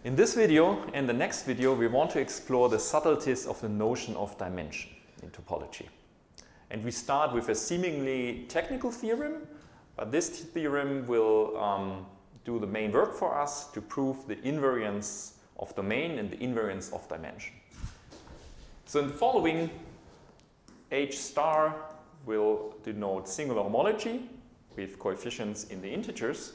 In this video and the next video, we want to explore the subtleties of the notion of dimension in topology. And we start with a seemingly technical theorem, but this theorem will do the main work for us to prove the invariance of domain and the invariance of dimension. So in the following, H star will denote singular homology with coefficients in the integers.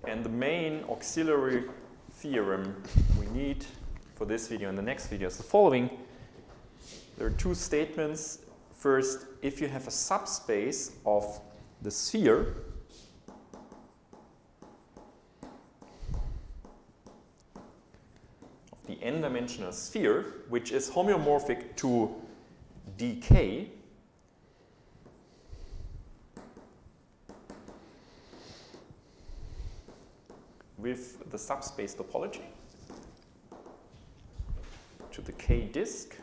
And the main auxiliary theorem we need for this video and the next video is the following. There are two statements. First, if you have a subspace of the sphere, of the n-dimensional sphere, which is homeomorphic to dk, with the subspace topology to the k disk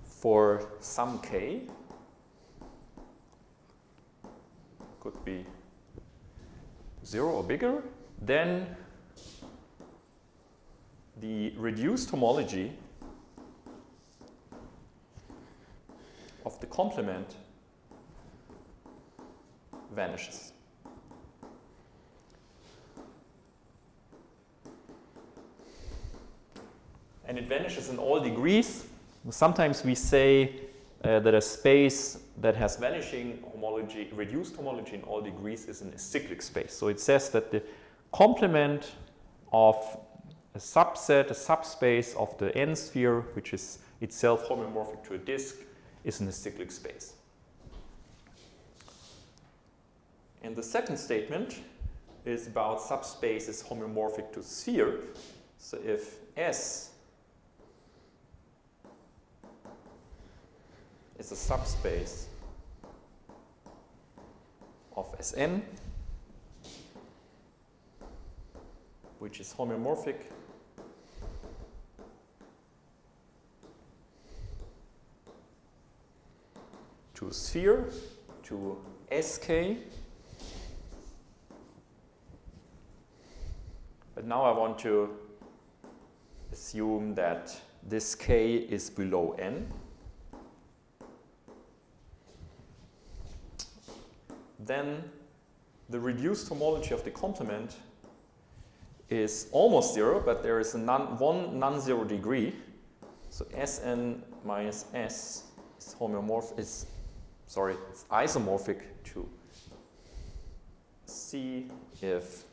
for some k, could be 0 or bigger, then the reduced homology of the complement vanishes. And it vanishes in all degrees. Sometimes we say that a space that has vanishing homology, reduced homology in all degrees is an acyclic space. So it says that the complement of a subset, a subspace of the n-sphere, which is itself homeomorphic to a disk, is an acyclic space. And the second statement is about subspaces homeomorphic to sphere. So if S is a subspace of Sn, which is homeomorphic to a sphere, to Sk. But now I want to assume that this k is below n. Then the reduced homology of the complement is almost 0, but there is one non-zero degree. So Sn minus S is it's isomorphic to C if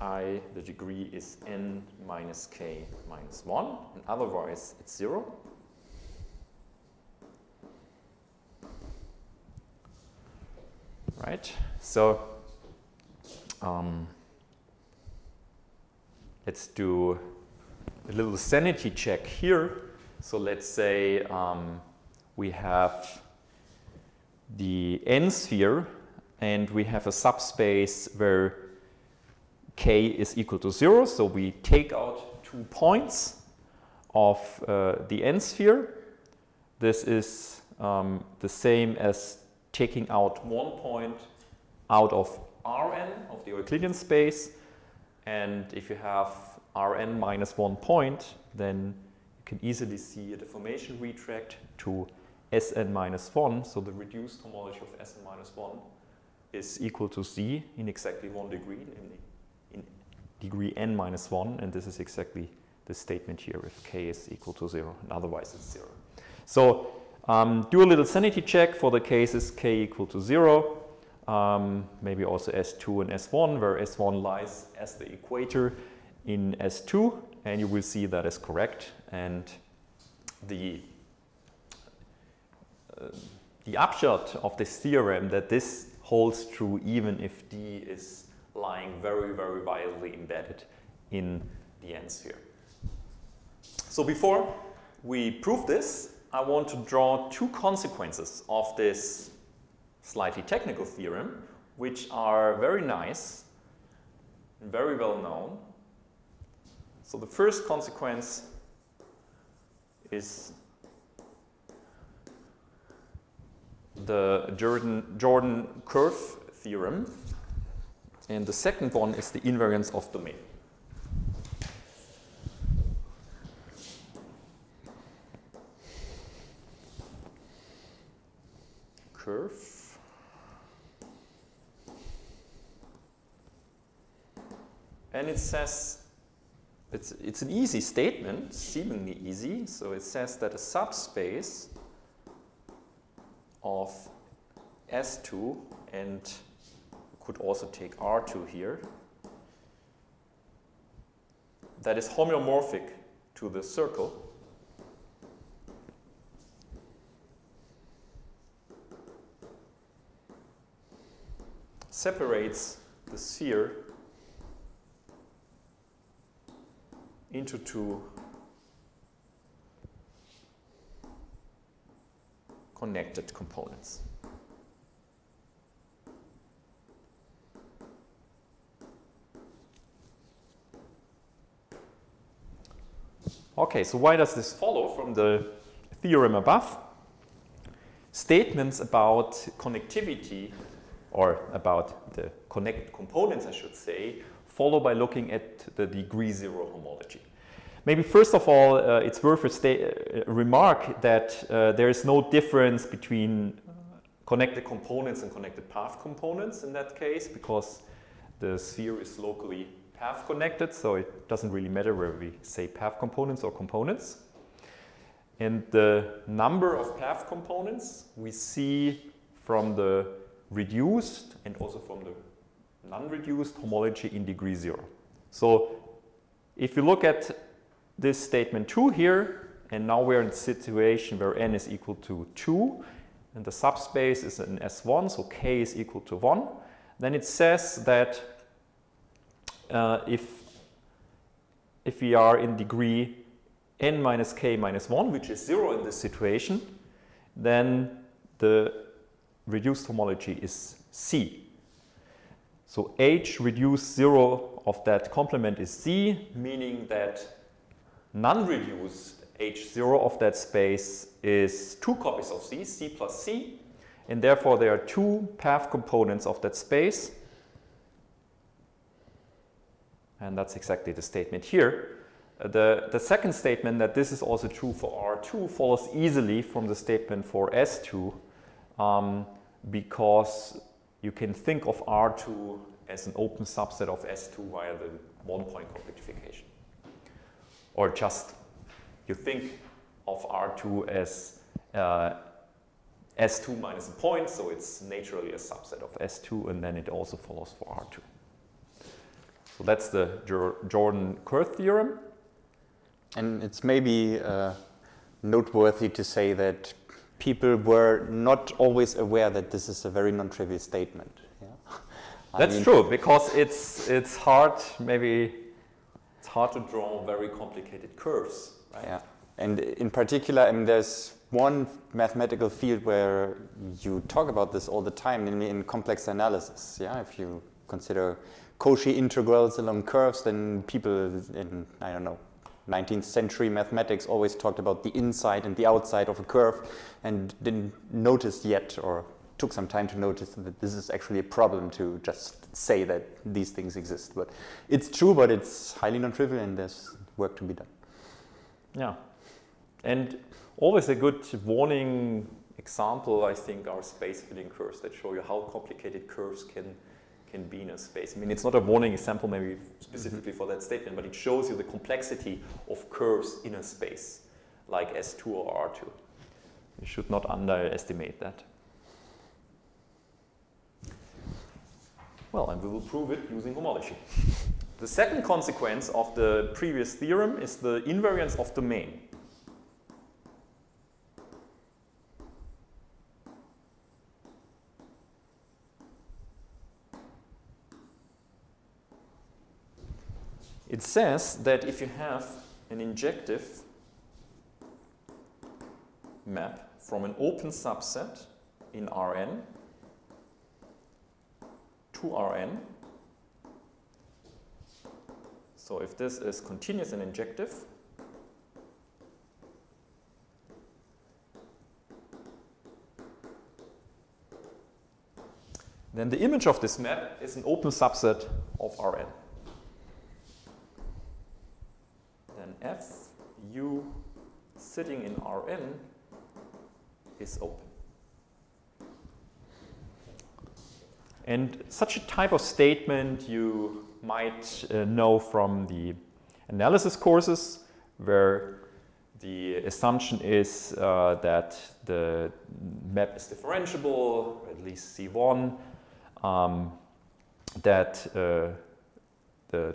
I, the degree is n minus k minus 1, and otherwise it's 0. Right, so let's do a little sanity check here. So let's say we have the n-sphere and we have a subspace where k is equal to 0. So we take out 2 points of the n-sphere. This is the same as taking out 1 point out of Rn, of the Euclidean space. And if you have Rn minus 1 point, then you can easily see a deformation retract to Sn minus 1. So the reduced homology of Sn minus 1 is equal to Z in exactly 1 degree, in degree n minus 1. And this is exactly the statement here if k is equal to 0, and otherwise it's 0. So do a little sanity check for the cases k equal to 0, maybe also S2 and S1, where S1 lies as the equator in S2, and you will see that is correct. And the upshot of this theorem that this holds true even if D is lying very, very wildly embedded in the n-sphere. So before we prove this, I want to draw 2 consequences of this slightly technical theorem, which are very nice and very well known, So the first consequence is the Jordan curve theorem, and the second one is the invariance of domain. Curve. And it says, it's an easy statement, seemingly easy. So it says that a subspace of S2, and could also take R2 here, that is homeomorphic to the circle, separates the sphere into two connected components. Okay, so why does this follow from the theorem above? Statements about connectivity, or about the connected components, I should say, follow by looking at the degree zero homology. Maybe first of all, it's worth a remark that there is no difference between connected components and connected path components in that case, because the sphere is locally path connected, so it doesn't really matter whether we say path components or components. And the number of path components we see from the reduced and also from the non-reduced homology in degree zero. So if you look at this statement 2 here, and now we're in a situation where n is equal to 2, and the subspace is in S1, so k is equal to 1, then it says that if we are in degree n minus k minus 1, which is 0 in this situation, then the reduced homology is C. So H reduced 0 of that complement is C, meaning that non-reduced H0 of that space is 2 copies of C, C plus C, and therefore there are 2 path components of that space. And that's exactly the statement here. The second statement, that this is also true for R2, follows easily from the statement for S2, because you can think of R2 as an open subset of S2 via the one-point compactification. Or just, you think of R2 as S2 minus a point, so it's naturally a subset of S2, and then it also follows for R2. So that's the Jordan curve theorem. And it's maybe noteworthy to say that people were not always aware that this is a very non-trivial statement. Yeah? That's true, because it's hard, maybe it's hard to draw very complicated curves, right? Yeah, and in particular, I mean, there's one mathematical field where you talk about this all the time, namely in complex analysis. Yeah, if you consider Cauchy integrals along curves, then people in, I don't know, 19th century mathematics always talked about the inside and the outside of a curve and didn't notice yet, or took some time to notice, that this is actually a problem to just say that these things exist. But it's true, but it's highly non-trivial and there's work to be done. Yeah, and always a good warning example, I think, are space filling curves that show you how complicated curves can be in a space. I mean, it's not a warning example maybe specifically for that statement, but it shows you the complexity of curves in a space, like S2 or R2. You should not underestimate that. Well, and we will prove it using homology. The second consequence of the previous theorem is the invariance of domain. It says that if you have an injective map from an open subset in Rn to Rn, So if this is continuous and injective, then the image of this map is an open subset of Rn. Then F U sitting in Rn is open. And such a type of statement you might know from the analysis courses, where the assumption is that the map is differentiable, or at least C1, that the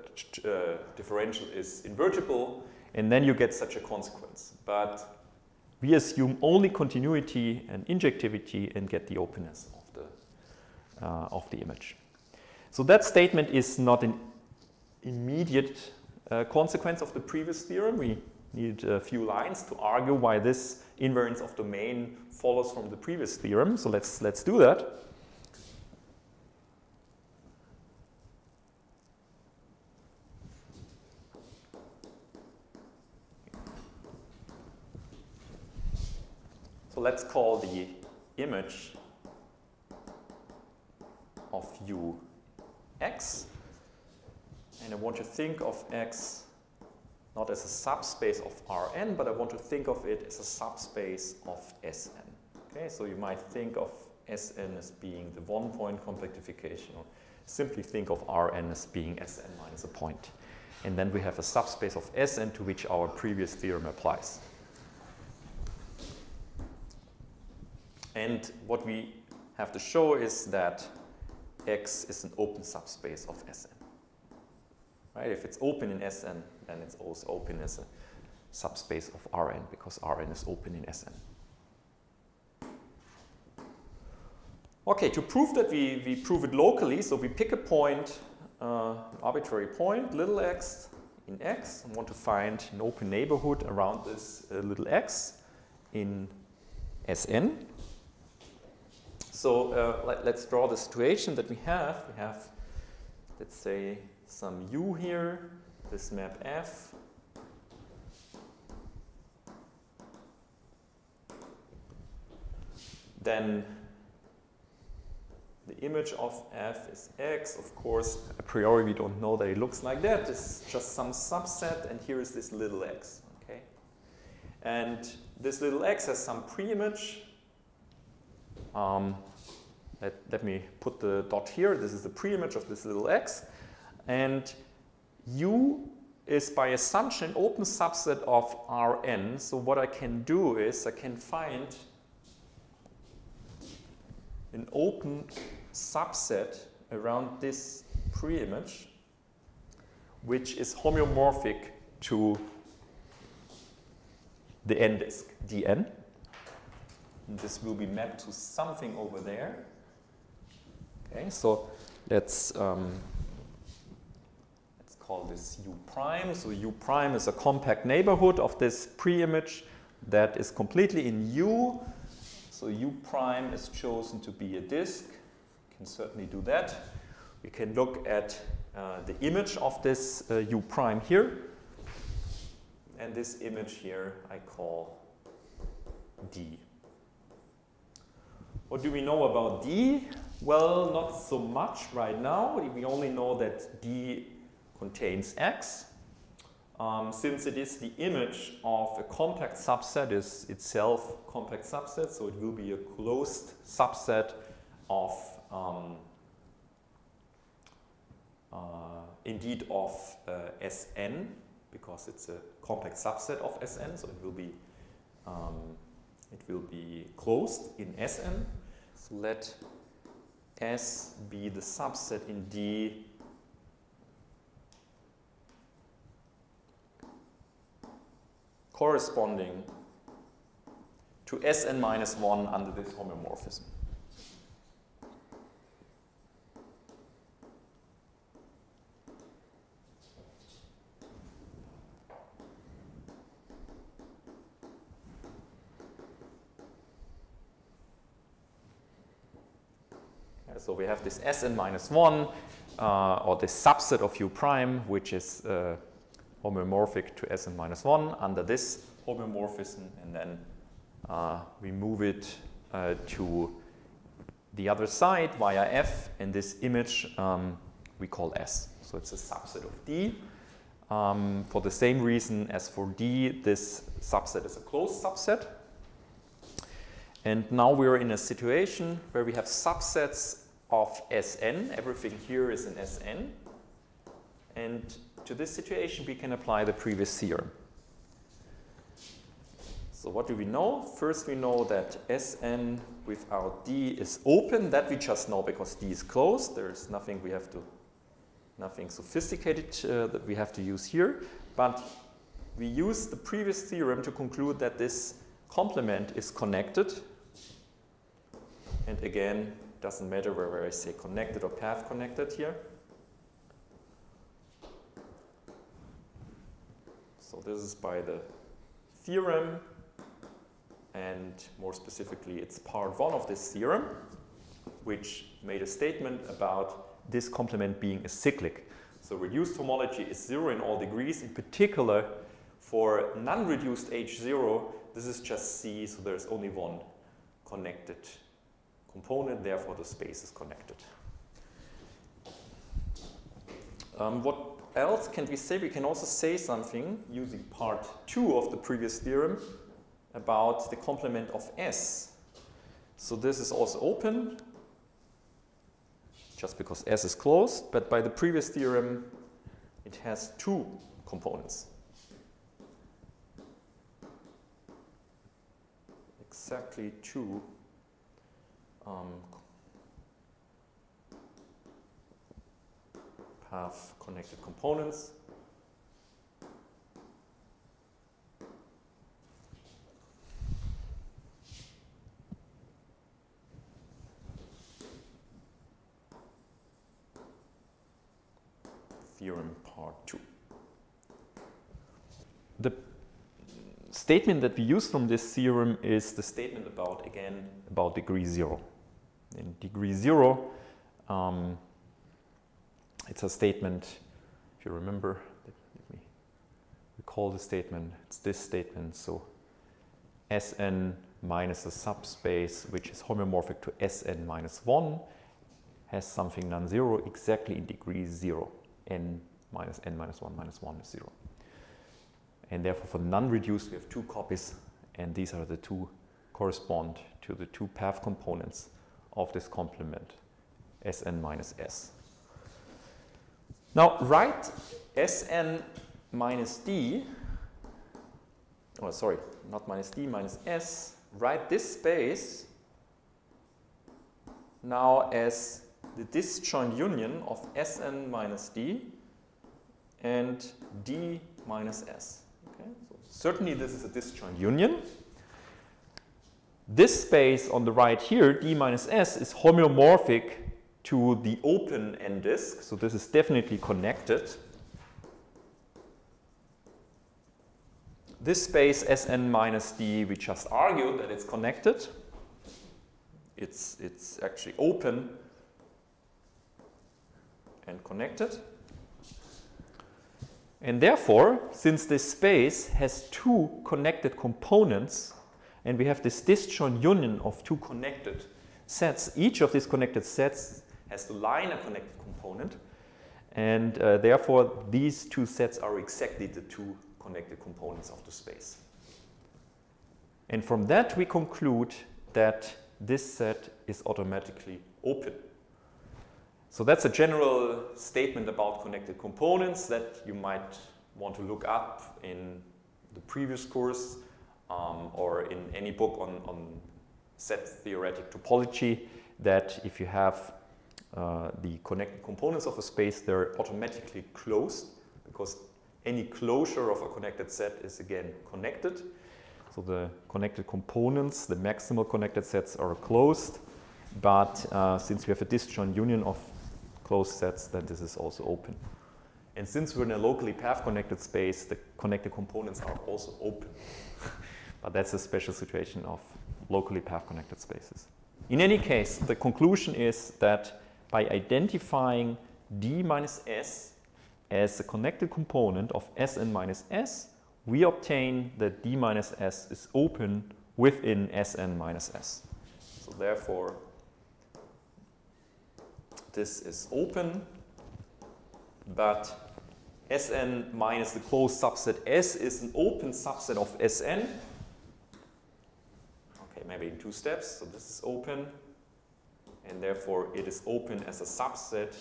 differential is invertible, and then you get such a consequence. But we assume only continuity and injectivity and get the openness of the image. So that statement is not an immediate consequence of the previous theorem. We need a few lines to argue why this invariance of domain follows from the previous theorem. So let's do that. So let's call the image of U X, and I want to think of X not as a subspace of Rn, but I want to think of it as a subspace of Sn. Okay, so you might think of Sn as being the one-point compactification, or simply think of Rn as being Sn minus a point. And then we have a subspace of Sn to which our previous theorem applies. And what we have to show is that X is an open subspace of Sn. Right? If it's open in Sn, then it's also open as a subspace of Rn, because Rn is open in Sn. Okay, to prove that, we prove it locally. So we pick a point, an arbitrary point, little x in X, and want to find an open neighborhood around this little x in Sn. So let's draw the situation that we have. We have, let's say, some U here, this map F. Then the image of F is X. Of course, a priori we don't know that it looks like that. It's just some subset, and here is this little x. Okay? And this little x has some pre-image. Let me put the dot here. This is the pre-image of this little x. And U is by assumption an open subset of Rn. So what I can do is I can find an open subset around this pre-image, which is homeomorphic to the n disk, dn. And this will be mapped to something over there. Okay, so let's call this U prime. So U prime is a compact neighborhood of this pre-image that is completely in U. So U prime is chosen to be a disk. We can certainly do that. We can look at the image of this U prime here. And this image here I call D. What do we know about D? Well, not so much right now. We only know that D contains X. Since it is the image of a compact subset, is itself a compact subset, so it will be a closed subset of, indeed, of Sn, because it's a compact subset of Sn, so it will be closed in Sn. So let S be the subset in D corresponding to Sn minus 1 under this homeomorphism. So we have this Sn minus 1. or the subset of U prime, which is homeomorphic to Sn minus 1 under this homeomorphism, and then we move it to the other side via F, and this image we call S. So it's a subset of D. For the same reason as for D, this subset is a closed subset. And now we're in a situation where we have subsets of Sn. Everything here is in Sn. And to this situation, we can apply the previous theorem. So what do we know? First, we know that Sn without D is open. That we just know because D is closed. There's nothing nothing sophisticated that we have to use here. But we use the previous theorem to conclude that this complement is connected. And again, doesn't matter whether I say connected or path connected here. So this is by the theorem, and more specifically, it's part 1 of this theorem, which made a statement about this complement being a cyclic. So reduced homology is 0 in all degrees. In particular, for non-reduced H0, this is just C, so there's only one connected component, therefore the space is connected. What else can we say? We can also say something using part 2 of the previous theorem about the complement of S. So this is also open, just because S is closed, but by the previous theorem, it has 2 components. Exactly 2 path connected components. Theorem part 2. The statement that we use from this theorem is the statement about, again, about degree 0. In degree 0, it's a statement, if you remember, let me recall the statement, it's this statement. So Sn minus a subspace which is homeomorphic to Sn minus 1 has something non-zero exactly in degree 0. N minus 1 is 0. And therefore for non-reduced we have 2 copies, and these are the 2 correspond to the 2 path components of this complement, Sn minus S. Now write Sn minus D, oh sorry, not minus D, minus S, write this space now as the disjoint union of Sn minus D and D minus S. Okay? So certainly this is a disjoint union. This space on the right here, D minus S, is homeomorphic to the open n-disk, so this is definitely connected. This space Sn minus D, we just argued that it's connected. It's actually open and connected. And therefore, since this space has 2 connected components, and we have this disjoint union of 2 connected sets, each of these connected sets has to lie in a connected component, and therefore these 2 sets are exactly the 2 connected components of the space. And from that we conclude that this set is automatically open. So that's a general statement about connected components that you might want to look up in the previous course or in any book on set theoretic topology, that if you have the connected components of a space, they're automatically closed because any closure of a connected set is again connected. So the connected components, the maximal connected sets are closed, but since we have a disjoint union of closed sets, then this is also open. And since we're in a locally path connected space, the connected components are also open. But that's a special situation of locally path connected spaces. In any case, the conclusion is that by identifying D minus S as a connected component of Sn minus S, we obtain that D minus S is open within Sn minus S. So therefore, this is open, but Sn minus the closed subset S is an open subset of Sn. Okay, maybe in 2 steps. So this is open, and therefore it is open as a subset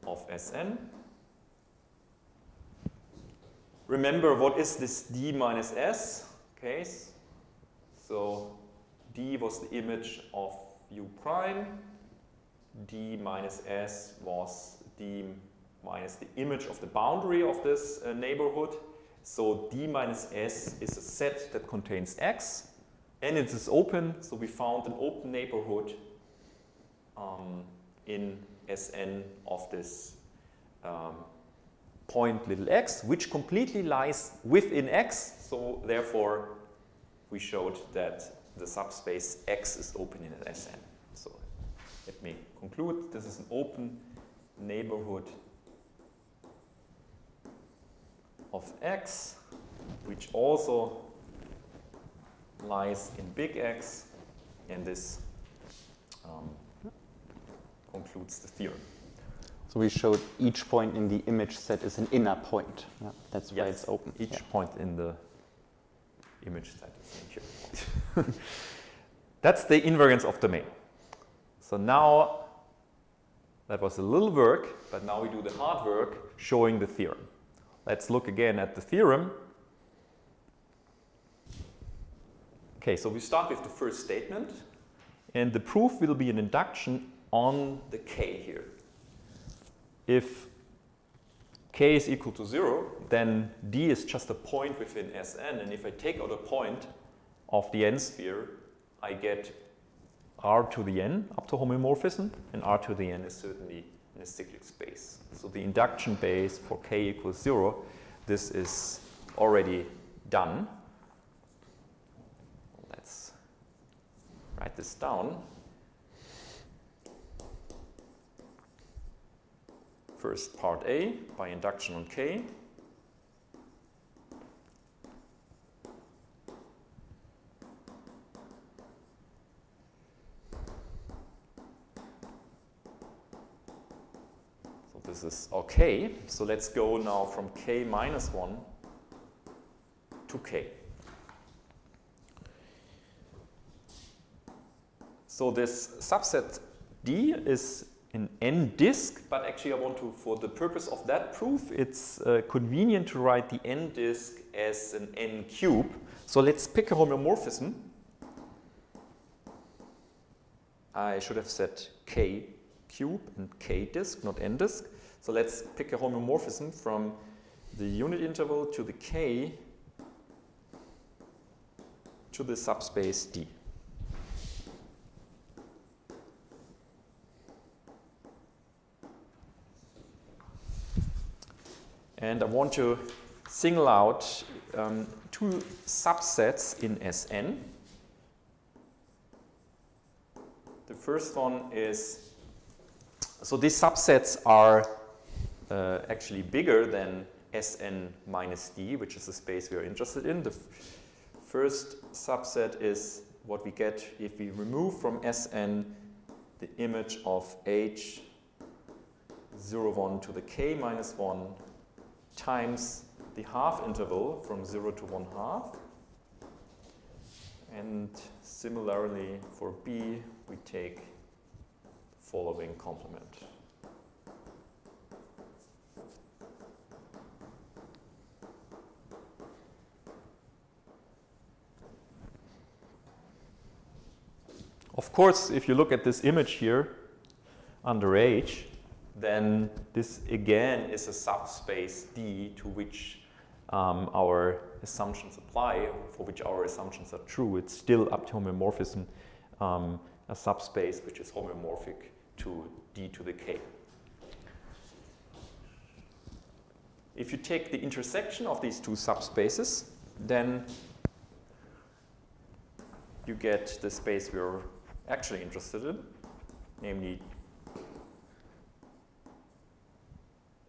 of Sn. Remember, what is this D minus S case? So D was the image of U prime. D minus S was D minus the image of the boundary of this neighborhood. So D minus S is a set that contains X, and it is open. So we found an open neighborhood in Sn of this point little x, which completely lies within X. So therefore, we showed that the subspace X is open in Sn. So let me conclude. This is an open neighborhood of X, which also lies in big X, and this concludes the theorem. So we showed each point in the image set is an inner point. Yeah, that's why it's open. Each point in the image set is an inner point. That's the invariance of domain. So now, that was a little work, but now we do the hard work showing the theorem. Let's look again at the theorem. Okay, so we start with the first statement, and the proof will be an induction on the k here. If k is equal to 0, then D is just a point within Sn, and if I take out a point of the n sphere, I get R to the n up to homeomorphism, and R to the n is certainly in a cyclic space. So the induction base for k equals 0, this is already done. Let's write this down. First part A, by induction on k. So this is okay. So let's go now from k minus 1 to k. So this subset D is an n disk, but actually I want to, for the purpose of that proof, it's convenient to write the n disk as an n cube. So let's pick a homeomorphism. I should have said k cube and k disk, not n disk. So let's pick a homomorphism from the unit interval to the k to the subspace D. And I want to single out 2 subsets in Sn. The first one is, so these subsets are actually bigger than Sn minus D, which is the space we are interested in. The first subset is what we get if we remove from Sn the image of H 0, 1 to the k minus 1 times the half interval from 0 to 1/2. And similarly for B, we take the following complement. Of course, if you look at this image here under H, then this again is a subspace D to which our assumptions apply, for which our assumptions are true. It's still up to homeomorphism, a subspace which is homeomorphic to D to the k. If you take the intersection of these 2 subspaces, then you get the space we're actually interested in, namely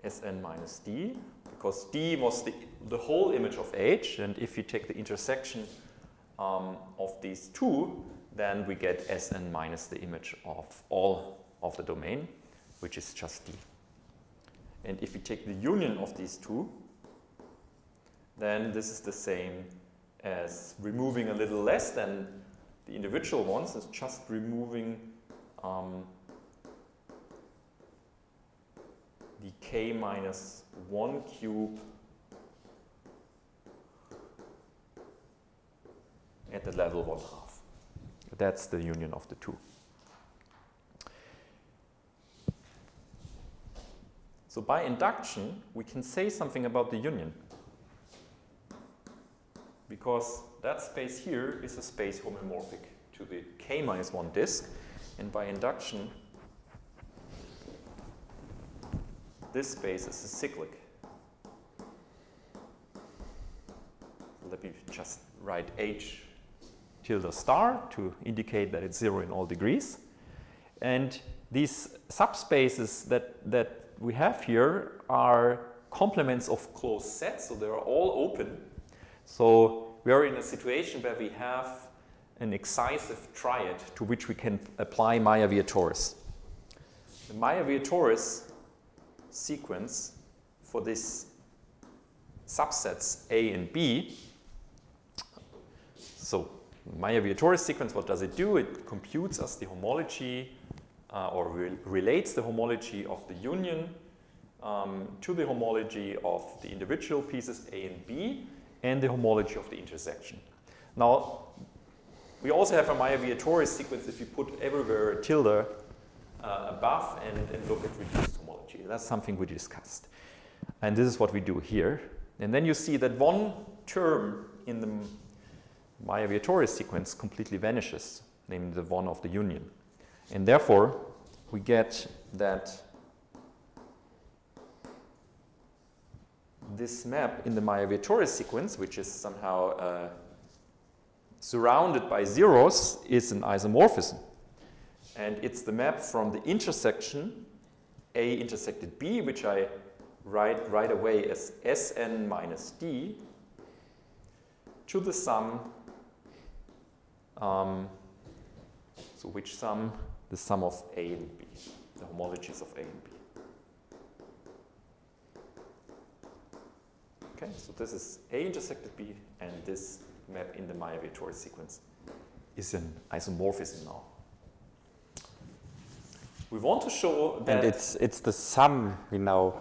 Sn minus d, because d was the whole image of H, and if you take the intersection of these two, then we get Sn minus the image of all of the domain, which is just d. And if we take the union of these two, then this is the same as removing a little less than the individual ones. It's just removing the k minus 1 cube at the level 1/2. That's the union of the two. So by induction, we can say something about the union, because that space here is a space homomorphic to the k minus 1 disk, and by induction, this space is a cyclic. Let me just write H tilde star to indicate that it's 0 in all degrees. And these subspaces that we have here are complements of closed sets, so they're all open. So we are in a situation where we have an excisive triad to which we can apply Meyer-Vietoris. The Meyer-Vietoris sequence for these subsets A and B. So Meyer-Vietoris sequence, what does it do? It computes us the homology or relates the homology of the union to the homology of the individual pieces A and B and the homology of the intersection. Now, we also have a Meyer-Vietoris sequence if you put everywhere a tilde above and look at reduced homology. That's something we discussed. And this is what we do here. And then you see that one term in the Meyer-Vietoris sequence completely vanishes, namely the one of the union. And therefore, we get that this map in the Meyer-Vietoris sequence, which is somehow surrounded by zeros, is an isomorphism. And it's the map from the intersection A intersected B, which I write right away as Sn minus d, to the sum, so which sum? The sum of A and B, the homologies of A and B. Okay, so this is A intersected B, and this map in the Meyer-Vietoris sequence is an isomorphism now. We want to show that... And it's the sum we now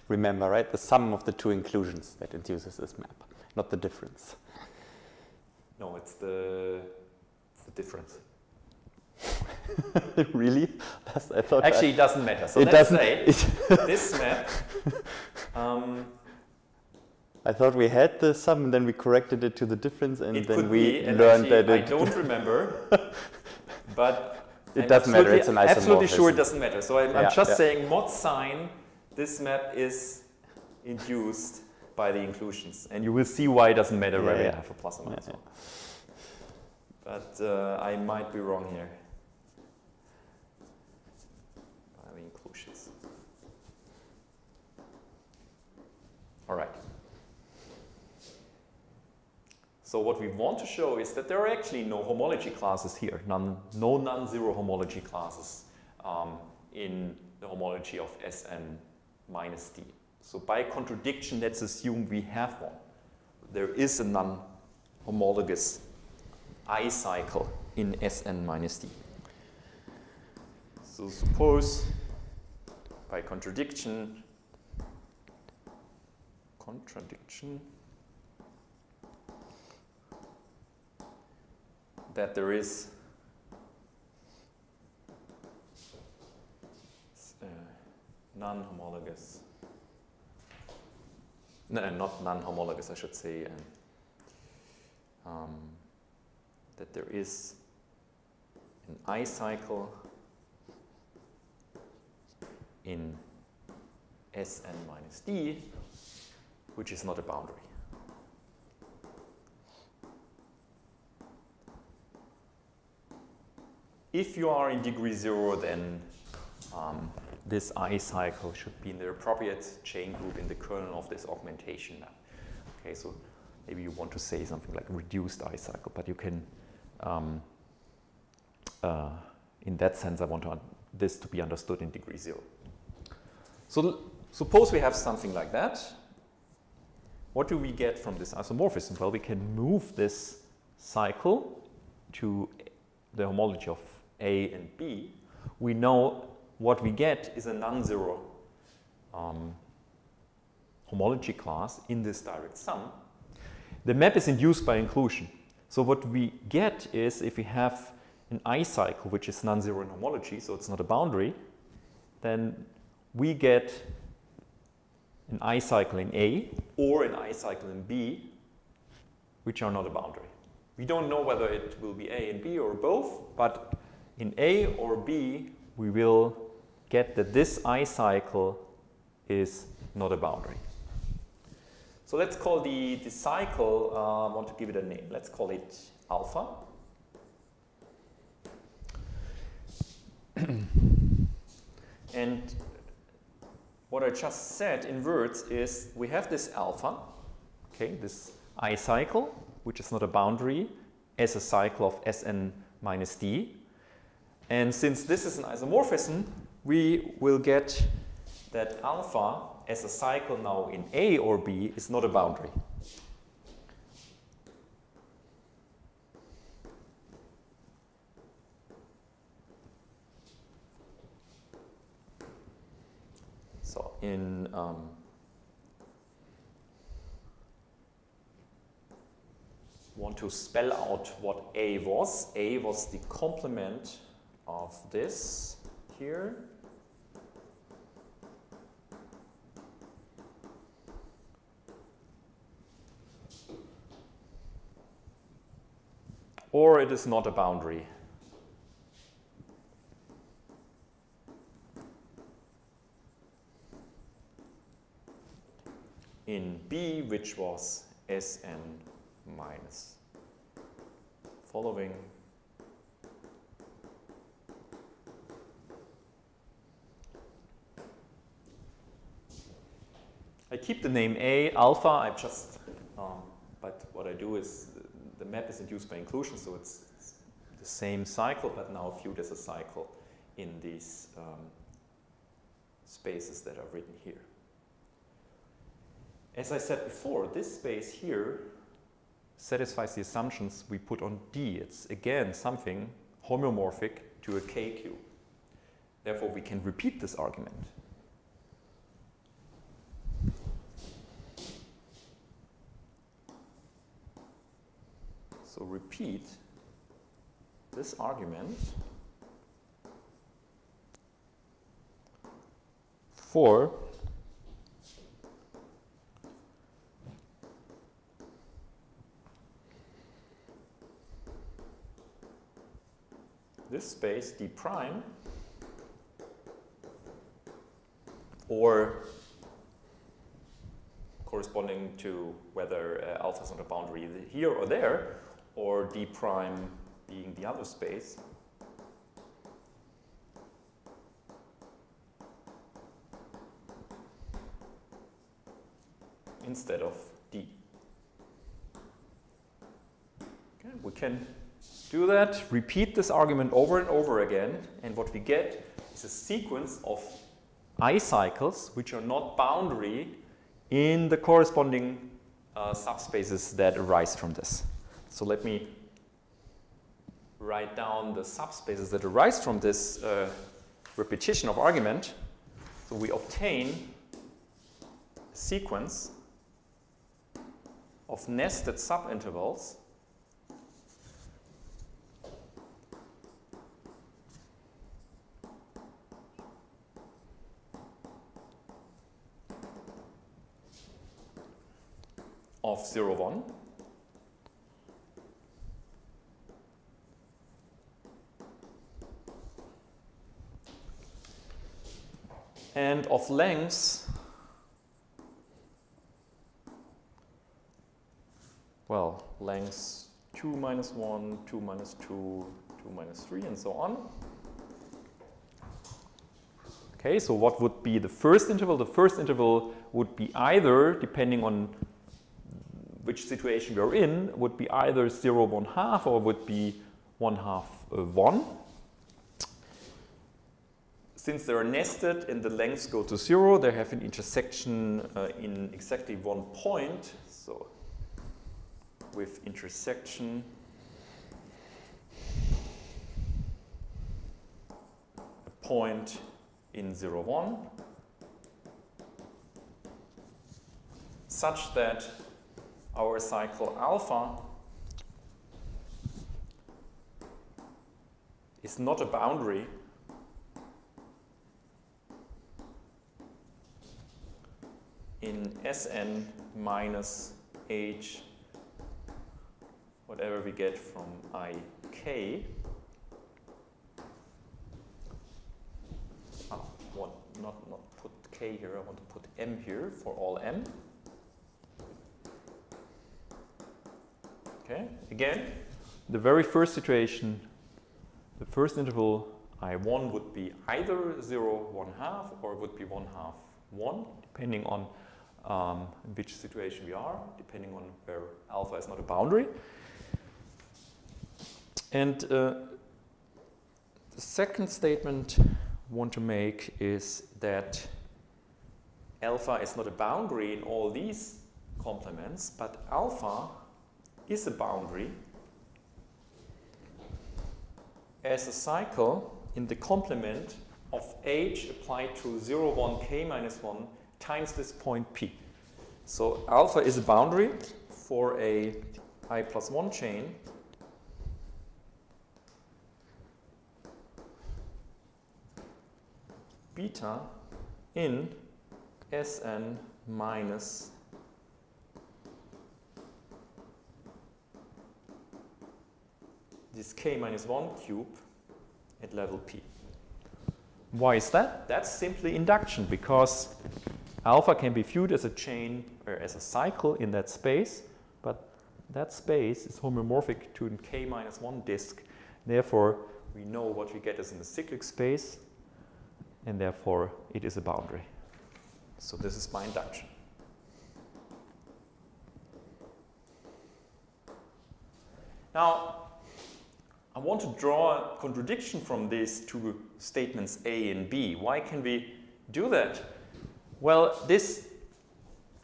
remember, right? The sum of the two inclusions that induces this map, not the difference. No, it's the difference. Really? I thought actually, it doesn't matter. So it let's doesn't, say this map... I thought we had the sum, and then we corrected it to the difference, and then we and learned actually, that it... I don't remember, but... It doesn't matter, it's an isomorphism. Absolutely sure it doesn't matter. So I'm just saying mod sign, this map is induced by the inclusions. And you will see why it doesn't matter where we have a plus or minus one. But I might be wrong here. By the inclusions. All right. So what we want to show is that there are actually no homology classes here, no non-zero homology classes in the homology of Sn minus d. So by contradiction, let's assume we have one. There is a non-homologous I cycle in Sn minus d. So suppose by contradiction, that there is non-homologous, no, not non-homologous, I should say, that there is an I cycle in Sn minus d, which is not a boundary. If you are in degree 0, then this I cycle should be in the appropriate chain group in the kernel of this augmentation map. Okay, so maybe you want to say something like reduced I cycle, but you can, in that sense, I want this to be understood in degree 0. So suppose we have something like that. What do we get from this isomorphism? Well, we can move this cycle to the homology of A and B. We know what we get is a non-zero homology class in this direct sum. The map is induced by inclusion. So what we get is, if we have an I cycle which is non-zero in homology, so it's not a boundary, then we get an I cycle in A or an I cycle in B, which are not a boundary. We don't know whether it will be A and B or both, but in A or B, we will get that this I cycle is not a boundary. So let's call the cycle, I want to give it a name. Let's call it alpha. And what I just said in words is we have this alpha, okay, this I cycle, which is not a boundary, as a cycle of Sn minus d. And since this is an isomorphism, we will get that alpha as a cycle now in A or B is not a boundary. So in want to spell out what A was. A was the complement of this here. Or it is not a boundary. In B, which was Sn minus following. I keep the name A, alpha, I just, but what I do is the map is induced by inclusion, so it's the same cycle, but now viewed as a cycle in these spaces that are written here. As I said before, this space here satisfies the assumptions we put on D. It's again something homeomorphic to a K cube. Therefore, we can repeat this argument. So repeat this argument for this space D prime, or corresponding to whether alpha is on a boundary here or there, or D prime being the other space. Instead of D. Okay, we can do that, repeat this argument over and over again, and what we get is a sequence of I cycles which are not boundary in the corresponding subspaces that arise from this. So let me write down the subspaces that arise from this repetition of argument. So we obtain a sequence of nested subintervals of 0, 1. And of lengths, well, lengths 2 minus 1, 2 minus 2, 2 minus 3, and so on. Okay, so what would be the first interval? The first interval would be either, depending on which situation we're in, would be either 0, 1/2 or would be 1/2, 1. Since they're nested and the lengths go to 0, they have an intersection in exactly one point. So with intersection a point in 0, 1 such that our cycle alpha is not a boundary in Sn minus h, whatever we get from ik. Not put k here, I want to put m here for all m. Okay, again, the very first situation, the first interval I1 would be either 0, 1/2 or would be 1/2, 1, depending on in which situation we are, depending on where alpha is not a boundary. And the second statement I want to make is that alpha is not a boundary in all these complements, but alpha is a boundary as a cycle in the complement of h applied to 0, 1, k minus 1 times this point p. So alpha is a boundary for a I+1 chain beta in Sn minus this k minus 1 cube at level p. Why is that? That's simply induction, because alpha can be viewed as a chain or as a cycle in that space, but that space is homomorphic to a k minus 1 disk. Therefore, we know what we get is in the cyclic space, and therefore it is a boundary. So this is my induction. Now, I want to draw a contradiction from these two statements A and B. Why can we do that? Well, this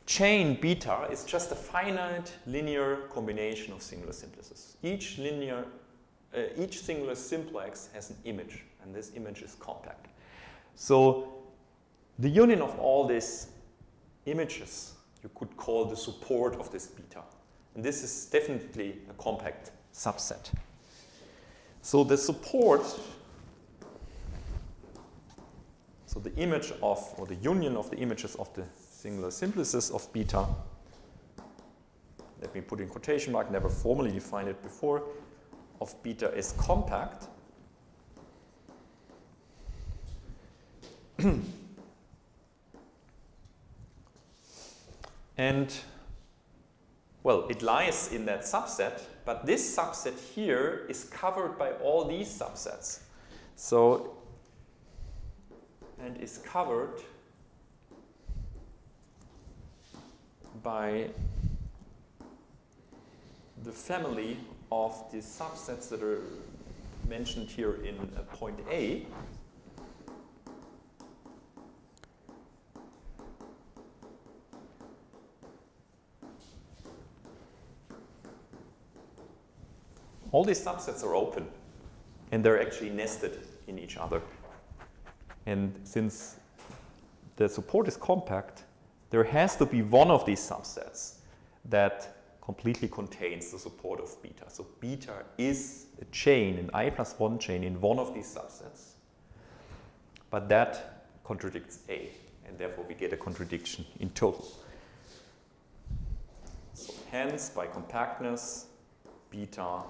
chain beta is just a finite linear combination of singular simplices. Each singular simplex has an image, and this image is compact. So the union of all these images you could call the support of this beta. And this is definitely a compact subset. So the support, so the image of, or the union of the images of the singular simplices of beta, let me put in quotation mark, never formally defined it before, of beta is compact. And, well, it lies in that subset, but this subset here is covered by all these subsets. So, and is covered by the family of the subsets that are mentioned here in point A. All these subsets are open, and they're actually nested in each other. And since the support is compact, there has to be one of these subsets that completely contains the support of beta. So beta is a chain, an I+1 chain in one of these subsets, but that contradicts A, and therefore we get a contradiction in total. So hence, by compactness, beta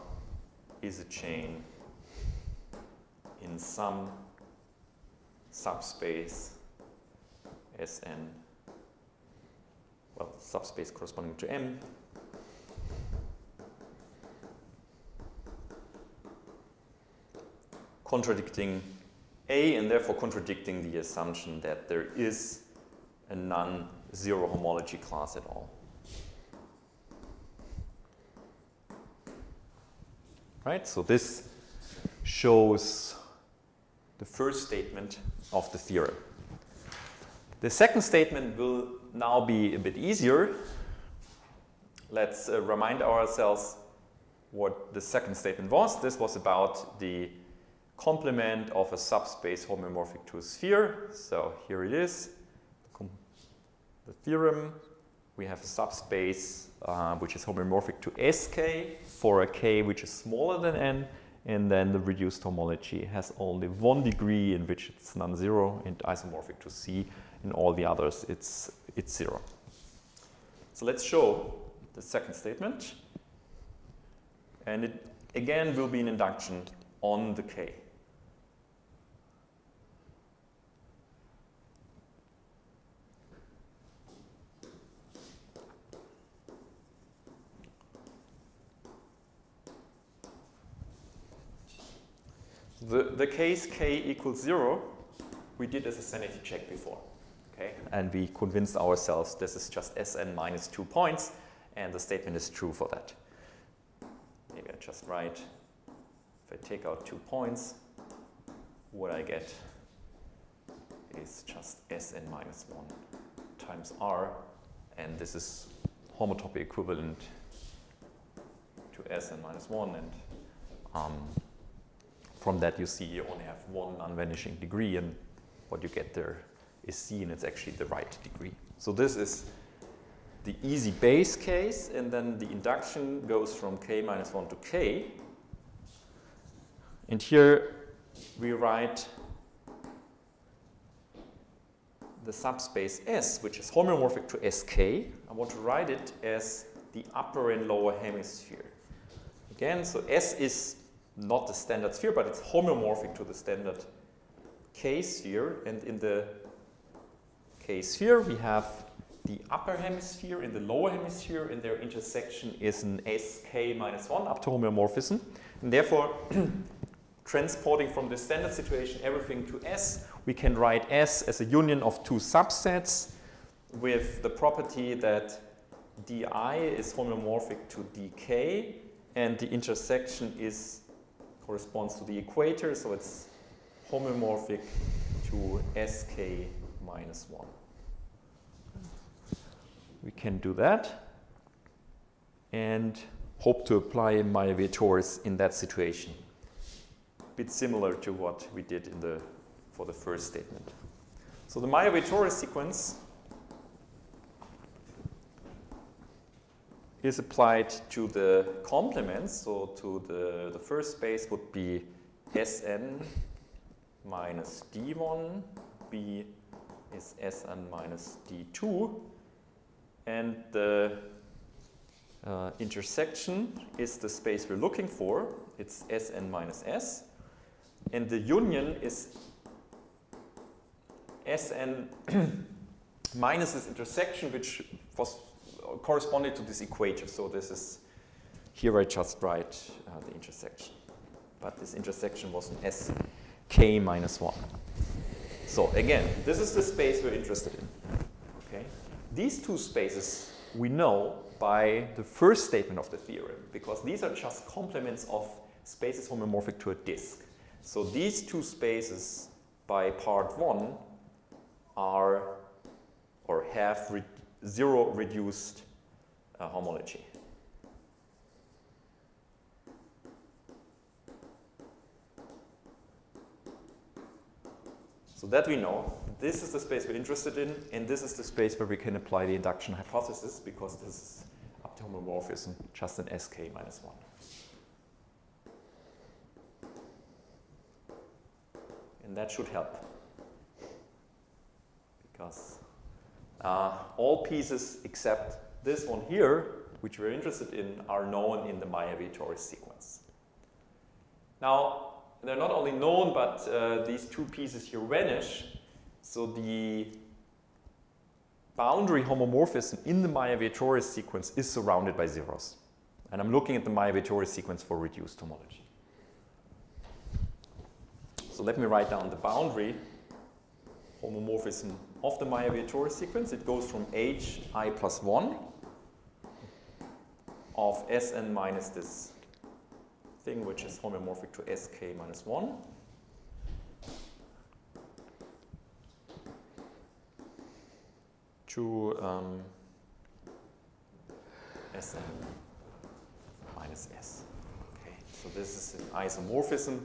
is a chain in some subspace Sn, well, subspace corresponding to M, contradicting A, and therefore contradicting the assumption that there is a non-zero homology class at all. Right, so this shows the first statement of the theorem. The second statement will now be a bit easier. Let's remind ourselves what the second statement was. This was about the complement of a subspace homeomorphic to a sphere. So here it is, the theorem. We have a subspace which is homomorphic to Sk for a k which is smaller than n, and then the reduced homology has only one degree in which it's non-zero and isomorphic to C. In all the others, it's zero. So let's show the second statement. And it again will be an induction on the K. The case K equals 0, we did as a sanity check before. Okay? And we convinced ourselves this is just Sn minus 2 points, and the statement is true for that. Maybe I just write, if I take out 2 points, what I get is just Sn minus 1 times R, and this is homotopy equivalent to Sn minus 1, and from that you see you only have one non-vanishing degree, and what you get there is C, and it's actually the right degree. So this is the easy base case, and then the induction goes from K minus 1 to K. And here we write the subspace S, which is homomorphic to Sk. I want to write it as the upper and lower hemisphere. Again, so S is not the standard sphere, but it's homomorphic to the standard K sphere. And in the K sphere, we have the upper hemisphere and the lower hemisphere, and their intersection is an Sk minus 1 up to homeomorphism. And therefore, transporting from the standard situation everything to S, we can write S as a union of two subsets with the property that di is homomorphic to dk, and the intersection corresponds to the equator, so it's homomorphic to Sk minus 1. We can do that and hope to apply Mayer-Weber-Torres in that situation. A bit similar to what we did for the first statement. So the Mayer-Weber-Torres sequence is applied to the complements. So to the first space would be Sn minus d1, B is Sn minus d2, and the intersection is the space we're looking for. It's Sn minus S, and the union is Sn minus this intersection, which was corresponded to this equator. So this is, here I just write the intersection. But this intersection was an Sk minus 1. So again, this is the space we're interested in. Okay? These two spaces we know by the first statement of the theorem, because these are just complements of spaces homomorphic to a disk. So these two spaces by part 1 are or have zero reduced homology. So that we know, this is the space we're interested in, and this is the space where we can apply the induction hypothesis, because this is up to homomorphism, just an Sk minus 1. And that should help, because all pieces except this one here, which we're interested in, are known in the Mayer-Weber-Torres sequence. Now, they're not only known, but these two pieces here vanish. So the boundary homomorphism in the Mayer-Weber-Torres sequence is surrounded by zeros. And I'm looking at the Mayer-Weber-Torres sequence for reduced homology. So let me write down the boundary homomorphism of the Meyer-Vietoris sequence. It goes from hi plus 1 of Sn minus this thing, which is homomorphic to Sk minus 1. To Sn minus S. Okay, so this is an isomorphism,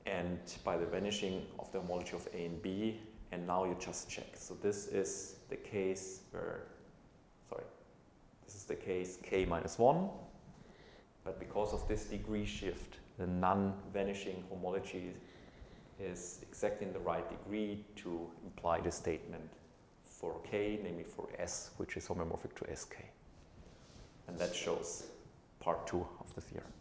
and by the vanishing of the homology of A and B, and now you just check. So this is the case where, this is the case K minus 1, but because of this degree shift, the non-vanishing homology is exactly in the right degree to imply the statement for K, namely for S, which is homomorphic to Sk. And that shows part 2 of the theorem.